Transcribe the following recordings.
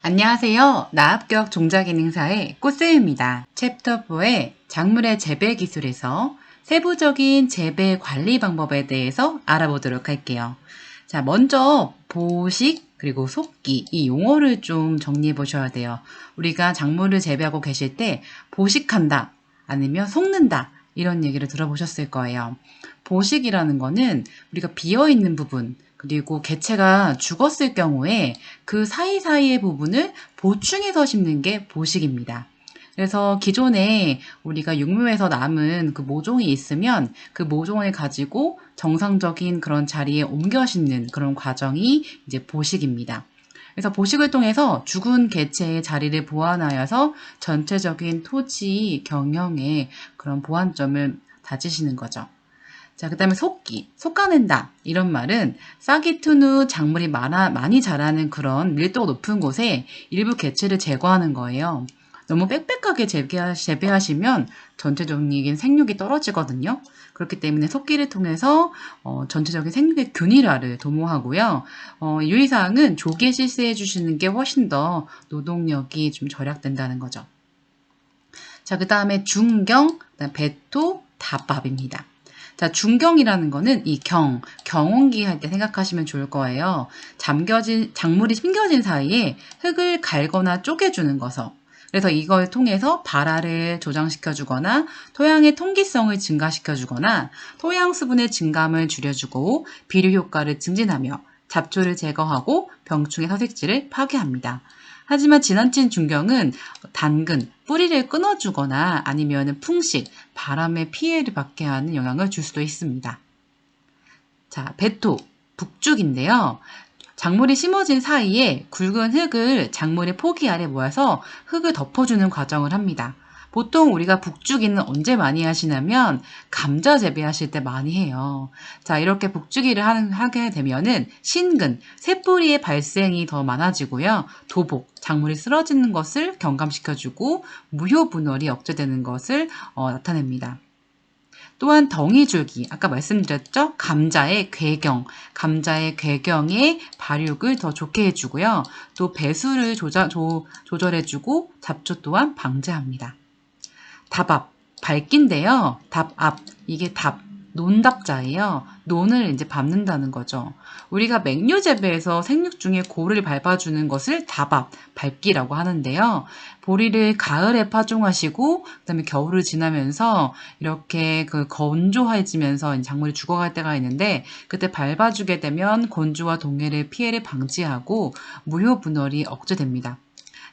안녕하세요. 나합격 종자기능사의 꽃쌤입니다. 챕터 4의 작물의 재배 기술에서 세부적인 재배 관리 방법에 대해서 알아보도록 할게요. 자, 먼저 보식 그리고 속기 이 용어를 좀 정리해 보셔야 돼요. 우리가 작물을 재배하고 계실 때 보식한다 아니면 속는다 이런 얘기를 들어보셨을 거예요. 보식이라는 거는 우리가 비어있는 부분 그리고 개체가 죽었을 경우에 그 사이사이의 부분을 보충해서 심는 게 보식입니다. 그래서 기존에 우리가 육묘에서 남은 그 모종이 있으면 그 모종을 가지고 정상적인 그런 자리에 옮겨 심는 그런 과정이 이제 보식입니다. 그래서 보식을 통해서 죽은 개체의 자리를 보완하여서 전체적인 토지 경영의 그런 보완점을 다지시는 거죠. 자, 그 다음에 속기, 솎아낸다 이런 말은 싹이 튼 후 작물이 많이 자라는 그런 밀도가 높은 곳에 일부 개체를 제거하는 거예요. 너무 빽빽하게 재배하시면 전체적인 생육이 떨어지거든요. 그렇기 때문에 속기를 통해서 전체적인 생육의 균일화를 도모하고요. 유의사항은 조기에 실시해 주시는 게 훨씬 더 노동력이 좀 절약된다는 거죠. 자, 그 다음에 중경, 그다음 배토, 답밥입니다. 자, 중경이라는 거는 이 경운기 할 때 생각하시면 좋을 거예요. 작물이 심겨진 사이에 흙을 갈거나 쪼개주는 거서. 그래서 이걸 통해서 발화를 조장시켜주거나 토양의 통기성을 증가시켜주거나 토양 수분의 증감을 줄여주고 비료 효과를 증진하며 잡초를 제거하고 병충해 서식지를 파괴합니다. 하지만 지나친 중경은 단근, 뿌리를 끊어주거나 아니면 풍실, 바람에 피해를 받게 하는 영향을 줄 수도 있습니다. 자, 배토, 북죽인데요. 작물이 심어진 사이에 굵은 흙을 작물의 포기 아래 모아서 흙을 덮어주는 과정을 합니다. 보통 우리가 북주기는 언제 많이 하시냐면 감자 재배하실 때 많이 해요. 자, 이렇게 북주기를 하게 되면은 신근, 새뿌리의 발생이 더 많아지고요. 도복, 작물이 쓰러지는 것을 경감시켜주고 무효분열이 억제되는 것을 나타냅니다. 또한 덩이줄기, 아까 말씀드렸죠? 감자의 궤경의 발육을 더 좋게 해주고요. 또 배수를 조절해주고 잡초 또한 방제합니다. 답압, 밝기인데요. 답압, 이게 논답자예요. 논을 이제 밟는다는 거죠. 우리가 맹류 재배에서 생육 중에 고를 밟아주는 것을 답압, 밟기라고 하는데요. 보리를 가을에 파종하시고 그다음에 겨울을 지나면서 이렇게 그 건조해지면서 작물이 죽어갈 때가 있는데 그때 밟아주게 되면 건조와 동해의 피해를 방지하고 무효 분열이 억제됩니다.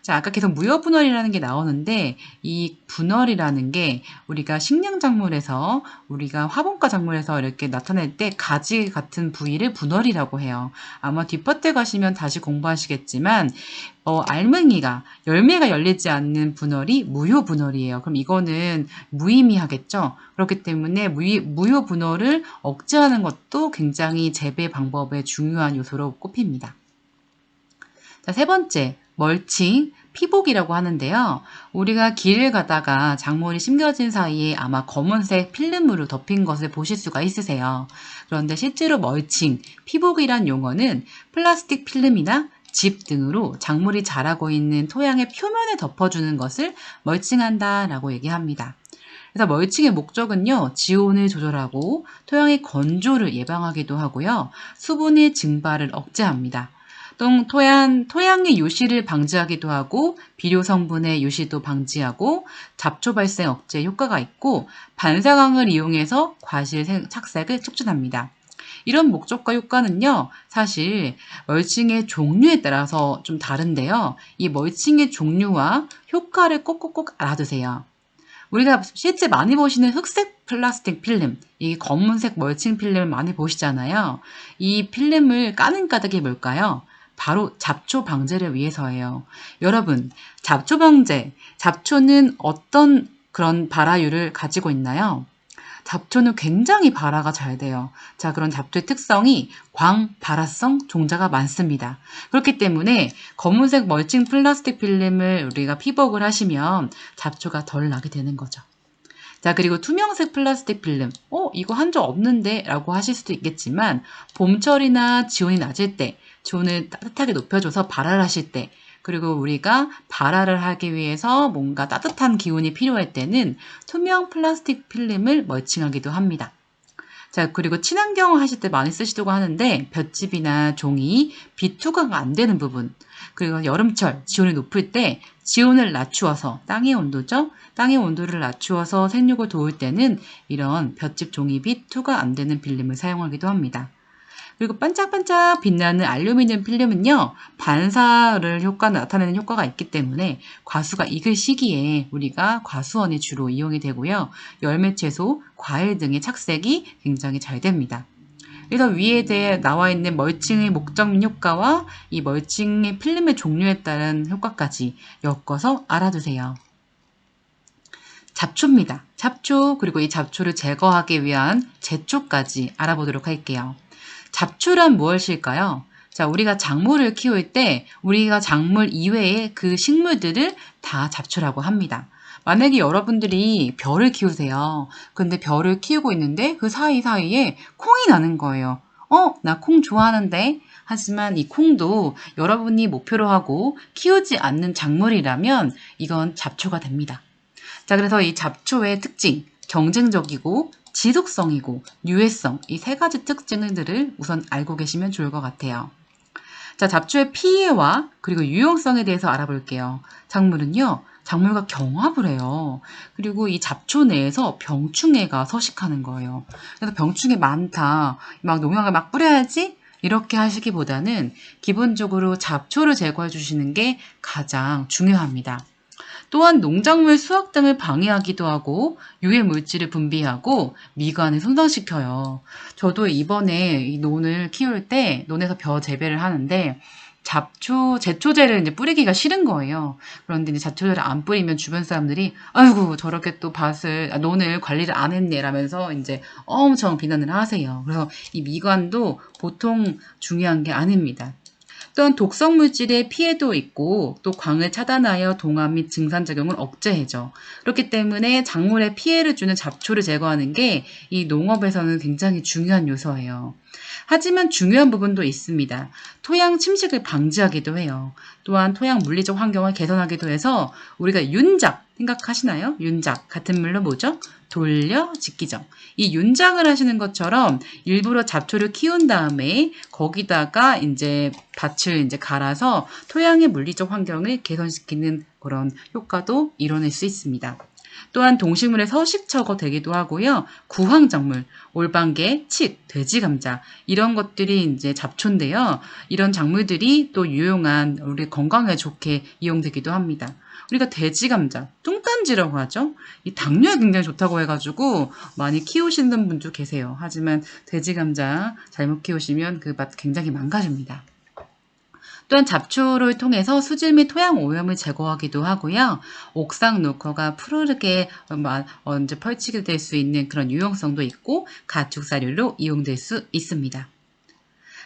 자, 아까 계속 무효분열이라는 게 나오는데 이 분열이라는 게 우리가 식량작물에서 우리가 화분과 작물에서 이렇게 나타낼 때 가지 같은 부위를 분열이라고 해요. 아마 뒷밭에 가시면 다시 공부하시겠지만 알맹이가 열매가 열리지 않는 분열이 무효분열이에요. 그럼 이거는 무의미하겠죠. 그렇기 때문에 무효분열을 억제하는 것도 굉장히 재배 방법의 중요한 요소로 꼽힙니다. 자, 세 번째, 멀칭, 피복이라고 하는데요. 우리가 길을 가다가 작물이 심겨진 사이에 아마 검은색 필름으로 덮인 것을 보실 수가 있으세요. 그런데 실제로 멀칭, 피복이란 용어는 플라스틱 필름이나 집 등으로 작물이 자라고 있는 토양의 표면에 덮어주는 것을 멀칭한다라고 얘기합니다. 그래서 멀칭의 목적은요, 지온을 조절하고 토양의 건조를 예방하기도 하고요, 수분의 증발을 억제합니다. 또 토양의 유실을 방지하기도 하고 비료 성분의 유실도 방지하고 잡초 발생 억제 효과가 있고 반사광을 이용해서 과실 착색을 촉진합니다. 이런 목적과 효과는요, 사실 멀칭의 종류에 따라서 좀 다른데요. 이 멀칭의 종류와 효과를 꼭 알아두세요. 우리가 실제 많이 보시는 흑색 플라스틱 필름, 이 검은색 멀칭 필름을 많이 보시잖아요. 이 필름을 까는 까닭이 뭘까요? 바로 잡초 방제를 위해서예요. 여러분, 잡초 방제, 잡초는 어떤 그런 발화율을 가지고 있나요? 잡초는 굉장히 발화가 잘 돼요. 자, 그런 잡초의 특성이 광발화성 종자가 많습니다. 그렇기 때문에 검은색 멀칭 플라스틱 필름을 우리가 피복을 하시면 잡초가 덜 나게 되는 거죠. 자, 그리고 투명색 플라스틱 필름. 이거 한 적 없는데? 라고 하실 수도 있겠지만, 봄철이나 지온이 낮을 때, 지온을 따뜻하게 높여줘서 발화를 하실 때, 그리고 우리가 발화를 하기 위해서 뭔가 따뜻한 기운이 필요할 때는 투명 플라스틱 필름을 멀칭하기도 합니다. 자, 그리고 친환경 하실 때 많이 쓰시려고 하는데 볏짚이나 종이, 빛 투과가 안 되는 부분, 그리고 여름철 지온이 높을 때 지온을 낮추어서 땅의 온도죠. 땅의 온도를 낮추어서 생육을 도울 때는 이런 볏짚 종이빛 투과 안 되는 필름을 사용하기도 합니다. 그리고 반짝반짝 빛나는 알루미늄 필름은요, 반사를 나타내는 효과가 있기 때문에 과수가 익을 시기에 우리가 과수원에 주로 이용이 되고요. 열매 채소, 과일 등의 착색이 굉장히 잘 됩니다. 그래서 위에 대해 나와 있는 멀칭의 목적 및 효과와 이 멀칭의 필름의 종류에 따른 효과까지 엮어서 알아두세요. 잡초입니다. 잡초, 그리고 이 잡초를 제거하기 위한 제초까지 알아보도록 할게요. 잡초란 무엇일까요? 자, 우리가 작물을 키울 때 우리가 작물 이외의 그 식물들을 다 잡초라고 합니다. 만약에 여러분들이 벼를 키우세요. 근데 벼를 키우고 있는데 그 사이사이에 콩이 나는 거예요. 나 콩 좋아하는데? 하지만 이 콩도 여러분이 목표로 하고 키우지 않는 작물이라면 이건 잡초가 됩니다. 자, 그래서 이 잡초의 특징, 경쟁적이고 지속성이고 유해성, 이 세 가지 특징들을 우선 알고 계시면 좋을 것 같아요. 자, 잡초의 피해와 그리고 유용성에 대해서 알아볼게요. 작물은요, 작물과 경합을 해요. 그리고 이 잡초 내에서 병충해가 서식하는 거예요. 그래서 병충해 많다, 막 농약을 막 뿌려야지, 이렇게 하시기보다는 기본적으로 잡초를 제거해 주시는 게 가장 중요합니다. 또한 농작물 수확 등을 방해하기도 하고 유해 물질을 분비하고 미관을 손상시켜요. 저도 이번에 이 논을 키울 때 논에서 벼 재배를 하는데 제초제를 이제 뿌리기가 싫은 거예요. 그런데 이제 제초제를 안 뿌리면 주변 사람들이 아이고 저렇게 또 논을 관리를 안 했네 라면서 이제 엄청 비난을 하세요. 그래서 이 미관도 보통 중요한 게 아닙니다. 또한 독성 물질의 피해도 있고 또 광을 차단하여 동안 및 증산작용을 억제해줘. 그렇기 때문에 작물에 피해를 주는 잡초를 제거하는 게 이 농업에서는 굉장히 중요한 요소예요. 하지만 중요한 부분도 있습니다. 토양 침식을 방지하기도 해요. 또한 토양 물리적 환경을 개선하기도 해서 우리가 윤작 생각하시나요? 윤작 같은 말로 뭐죠? 돌려짓기죠. 이 윤작을 하시는 것처럼 일부러 잡초를 키운 다음에 거기다가 이제 밭을 이제 갈아서 토양의 물리적 환경을 개선시키는 그런 효과도 이뤄낼 수 있습니다. 또한 동식물의 서식처가 되기도 하고요. 구황작물, 올방개, 칡, 돼지감자 이런 것들이 이제 잡초인데요. 이런 작물들이 또 유용한 우리 건강에 좋게 이용되기도 합니다. 우리가 돼지감자, 뚱딴지라고 하죠. 이 당뇨에 굉장히 좋다고 해가지고 많이 키우시는 분도 계세요. 하지만 돼지감자 잘못 키우시면 그 맛 굉장히 망가집니다. 또한 잡초를 통해서 수질 및 토양 오염을 제거하기도 하고요. 옥상 노커가 푸르르게 이제 펼치게 될 수 있는 그런 유용성도 있고 가축사료로 이용될 수 있습니다.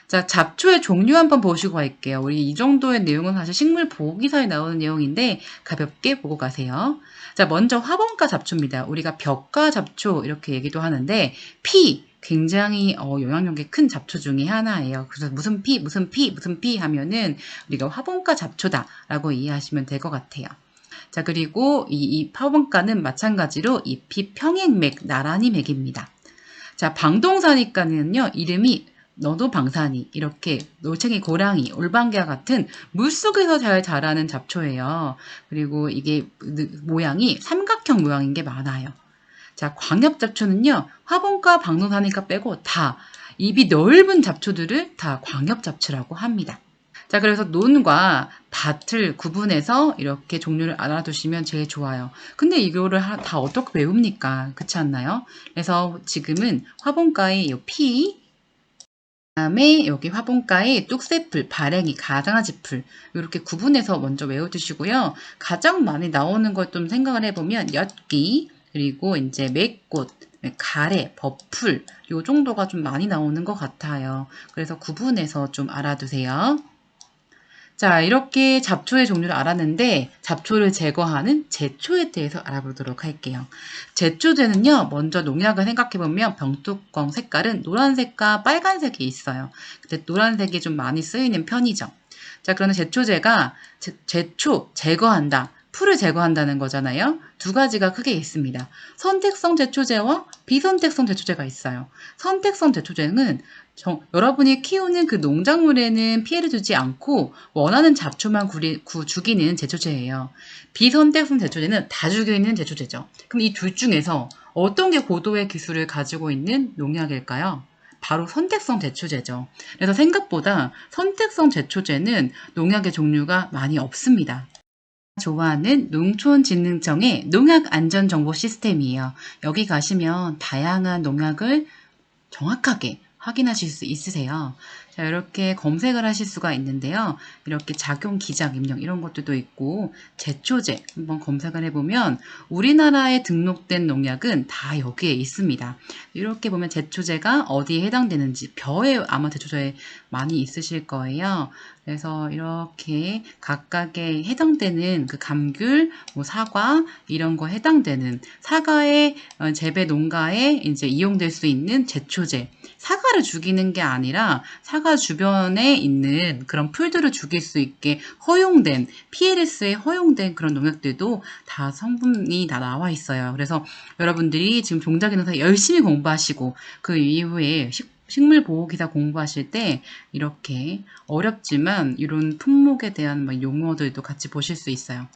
자, 잡초의 종류 한번 보시고 갈게요. 우리 이 정도의 내용은 사실 식물 보호기사에 나오는 내용인데 가볍게 보고 가세요. 자, 먼저 화분가 잡초입니다. 우리가 벽가 잡초 이렇게 얘기도 하는데 굉장히 영향력이 큰 잡초 중에 하나예요. 그래서 무슨 피 하면은 우리가 화분가 잡초다라고 이해하시면 될 것 같아요. 자, 그리고 이 화분가는 마찬가지로 잎이 평행맥, 나란히 맥입니다. 자, 방동사니까는요, 이름이 너도 방사니, 이렇게 놀챙이 고랑이, 올방개와 같은 물속에서 잘 자라는 잡초예요. 그리고 이게 모양이 삼각형 모양인 게 많아요. 자, 광엽잡초는요, 화분과 방동사니까 빼고 다 잎이 넓은 잡초들을 다 광엽잡초라고 합니다. 자, 그래서 논과 밭을 구분해서 이렇게 종류를 알아두시면 제일 좋아요. 근데 이거를 다 어떻게 외웁니까? 그렇지 않나요? 그래서 지금은 화분가의 그다음에 여기 화분가에 뚝새풀, 발행이, 가장아지풀 이렇게 구분해서 먼저 외워두시고요. 가장 많이 나오는 걸 좀 생각을 해보면 엿기, 그리고 이제 맥꽃, 가래, 버풀 요 정도가 좀 많이 나오는 것 같아요. 그래서 구분해서 좀 알아두세요. 자, 이렇게 잡초의 종류를 알았는데 잡초를 제거하는 제초에 대해서 알아보도록 할게요. 제초제는요, 먼저 농약을 생각해보면 병뚜껑 색깔은 노란색과 빨간색이 있어요. 근데 노란색이 좀 많이 쓰이는 편이죠. 자, 그러면 제초제가 제초, 제거한다. 풀을 제거한다는 거잖아요. 두 가지가 크게 있습니다. 선택성 제초제와 비선택성 제초제가 있어요. 선택성 제초제는 여러분이 키우는 그 농작물에는 피해를 주지 않고 원하는 잡초만 죽이는 제초제예요. 비선택성 제초제는 다 죽이는 제초제죠. 그럼 이 둘 중에서 어떤 게 고도의 기술을 가지고 있는 농약일까요? 바로 선택성 제초제죠. 그래서 생각보다 선택성 제초제는 농약의 종류가 많이 없습니다. 좋아하는 농촌진흥청의 농약안전정보 시스템이에요. 여기 가시면 다양한 농약을 정확하게 확인하실 수 있으세요. 자, 이렇게 검색을 하실 수가 있는데요. 이렇게 작용 기작 입력 이런 것들도 있고 제초제 한번 검색을 해보면 우리나라에 등록된 농약은 다 여기에 있습니다. 이렇게 보면 제초제가 어디에 해당되는지 벼에 아마 제초제에 많이 있으실 거예요. 그래서 이렇게 각각에 해당되는 그 감귤, 뭐 사과 이런 거 해당되는 사과의 재배 농가에 이제 이용될 수 있는 제초제. 사과를 죽이는 게 아니라 사과 주변에 있는 그런 풀들을 죽일 수 있게 허용된 PLS에 허용된 그런 농약들도 다 성분이 다 나와 있어요. 그래서 여러분들이 지금 종자기능사 열심히 공부하시고 그 이후에 식물보호기사 공부하실 때 이렇게 어렵지만 이런 품목에 대한 용어들도 같이 보실 수 있어요.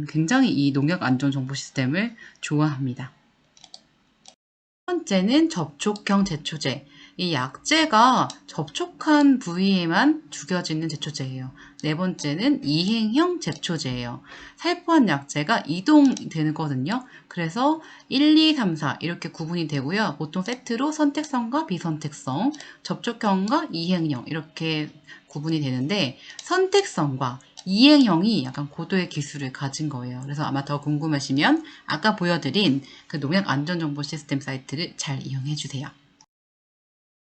굉장히 이 농약 안전 정보 시스템을 좋아합니다. 첫 번째는 접촉형 제초제. 이 약재가 접촉한 부위에만 죽여지는 제초제예요. 네 번째는 이행형 제초제예요. 살포한 약재가 이동되거든요. 그래서 1, 2, 3, 4 이렇게 구분이 되고요. 보통 세트로 선택성과 비선택성, 접촉형과 이행형 이렇게 구분이 되는데 선택성과 이행형이 약간 고도의 기술을 가진 거예요. 그래서 아마 더 궁금하시면 아까 보여드린 그 농약 안전정보 시스템 사이트를 잘 이용해 주세요.